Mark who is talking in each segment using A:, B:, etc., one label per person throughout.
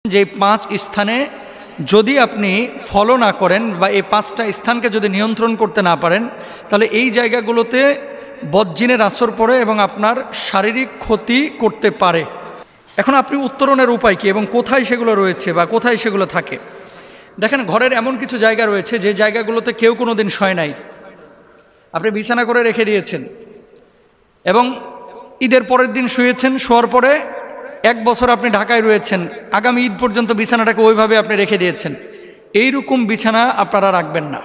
A: যে 5 স্থানে যদি আপনি ফলো না করেন বা এই 5টা স্থানকে যদি নিয়ন্ত্রণ করতে না পারেন, তাহলে এই জায়গাগুলোতে বদজিনের আসর পড়ে এবং আপনার শারীরিক ক্ষতি করতে পারে। এখন আপনি উত্তরণের উপায় কি এবং কোথায় সেগুলো রয়েছে বা কোথায় সেগুলো থাকে? দেখেন, ঘরের এমন কিছু জায়গা রয়েছে যে জায়গাগুলোতে কেউ কোনো দিন শয় নাই, আপনি বিছানা করে রেখে দিয়েছেন এবং ঈদের পরের দিন শুয়েছেন, শোয়ার পরে 1 বছর আপনি ঢাকায় রয়েছেন, আগামী ঈদ পর্যন্ত বিছানাটাকে ওইভাবে আপনি রেখে দিয়েছেন। এইরকম বিছানা আপনারা রাখবেন না।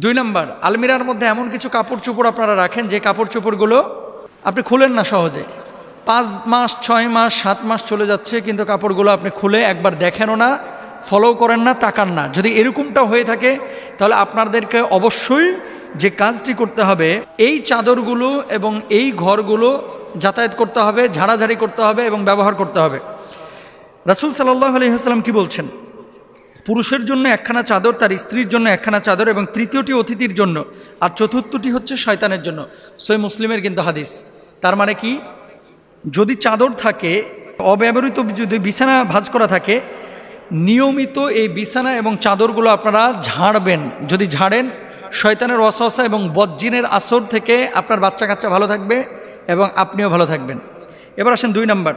A: 2 নম্বর, আলমিরার মধ্যে এমন কিছু কাপড় চোপড় আপনারা রাখেন যে কাপড় চোপড়গুলো আপনি খুলেন না সহজে। 5 মাস 6 মাস 7 মাস চলে যাচ্ছে, কিন্তু কাপড়গুলো আপনি খুলে একবার দেখেনও না, ফলো করেন না, তাকান না। যদি এরকমটা হয়ে থাকে তাহলে আপনাদেরকে অবশ্যই যে কাজটি করতে হবে, এই চাদরগুলো এবং এই ঘরগুলো যাতায়াত করতে হবে, ঝাড়াঝাড়ি করতে হবে এবং ব্যবহার করতে হবে। রাসূল সাল্লাল্লাহু আলাইহি ওয়াসাল্লাম কি বলছেন? পুরুষের জন্য 1খানা চাদর, তার স্ত্রীর জন্য 1খানা চাদর এবং 3য়টি অতিথির জন্য, আর 4থটি হচ্ছে শয়তানের জন্য। সহিহ মুসলিমের কিন্তু হাদিস। তার মানে কি, যদি চাদর থাকে, অব্যবহৃত যদি বিছানা ভাঁজ করা থাকে, নিয়মিত এই বিছানা এবং চাদরগুলো আপনারা ঝাড়বেন। যদি ঝাড়েন, শয়তানের ওয়াসওয়াসা এবং বদজিনের আসর থেকে আপনার বাচ্চা কাচ্চা ভালো থাকবে এবং আপনিও ভালো থাকবেন। এবার আসেন 2 নম্বর,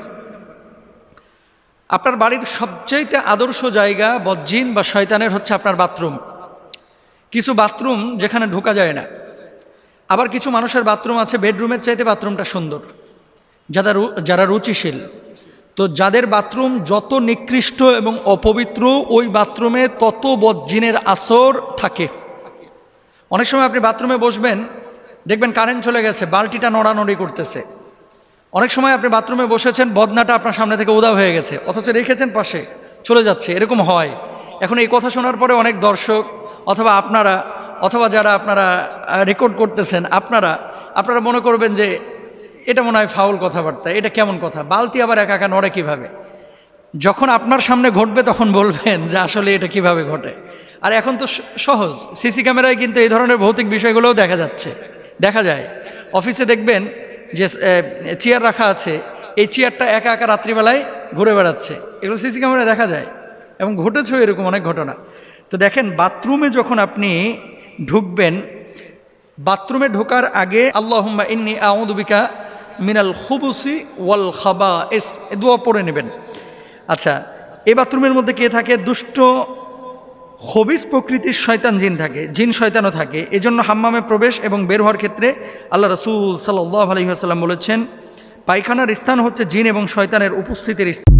A: আপনার বাড়ির সবচাইতে আদর্শ জায়গা বদজিন বা শয়তানের হচ্ছে আপনার বাথরুম। কিছু বাথরুম যেখানে ঢোকা যায় না, আবার কিছু মানুষের বাথরুম আছে বেডরুমের চাইতে বাথরুমটা সুন্দর, যারা রুচিশীল। তো যাদের বাথরুম যত নিকৃষ্ট এবং অপবিত্র, ওই বাথরুমে তত বদজিনের আসর থাকে। অনেক সময় আপনি বাথরুমে বসবেন, দেখবেন কারেন্ট চলে গেছে, বালতিটা নড়ানড়ি করতেছে। অনেক সময় আপনি বাথরুমে বসেছেন, বদনাটা আপনার সামনে থেকে উধাও হয়ে গেছে, অথচ রেখেছেন পাশে, চলে যাচ্ছে। এরকম হয়। এখন এই কথা শোনার পরে অনেক দর্শক অথবা আপনারা অথবা যারা আপনারা রেকর্ড করতেছেন, আপনারা মনে করবেন যে এটা মনে হয় ফাউল কথাবার্তা, এটা কেমন কথা, বালতি আবার একা একা নড়ে কীভাবে? যখন আপনার সামনে ঘটবে তখন বলবেন যে আসলে এটা কিভাবে ঘটে। আর এখন তো সহজ, সিসি ক্যামেরায় কিন্তু এই ধরনের ভৌতিক বিষয়গুলোও দেখা যায়। অফিসে দেখবেন যে চেয়ার রাখা আছে, এই চেয়ারটা একা একা রাত্রিবেলায় ঘুরে বেড়াচ্ছে, এগুলো সিসি ক্যামেরায় দেখা যায় এবং ঘটেছেও এরকম অনেক ঘটনা। তো দেখেন, বাথরুমে যখন আপনি ঢুকবেন, বাথরুমে ঢোকার আগে আল্লাহুম্মা ইন্নী আউযু বিকা মিনাল খুবুসি ওয়াল খাবাইস দোয়া পড়ে নেবেন। আচ্ছা, এই বাথরুমের মধ্যে কে থাকে? দুষ্ট খবিস প্রকৃতির শয়তান জিন থাকে, জিন শয়তানও থাকে। এজন্য হাম্মামে প্রবেশ এবং বের হওয়ার ক্ষেত্রে আল্লাহ রাসূল সাল্লাল্লাহু আলাইহি ওয়াসাল্লাম বলেছেন, পায়খানার স্থান হচ্ছে জিন এবং শয়তানের উপস্থিতির স্থান।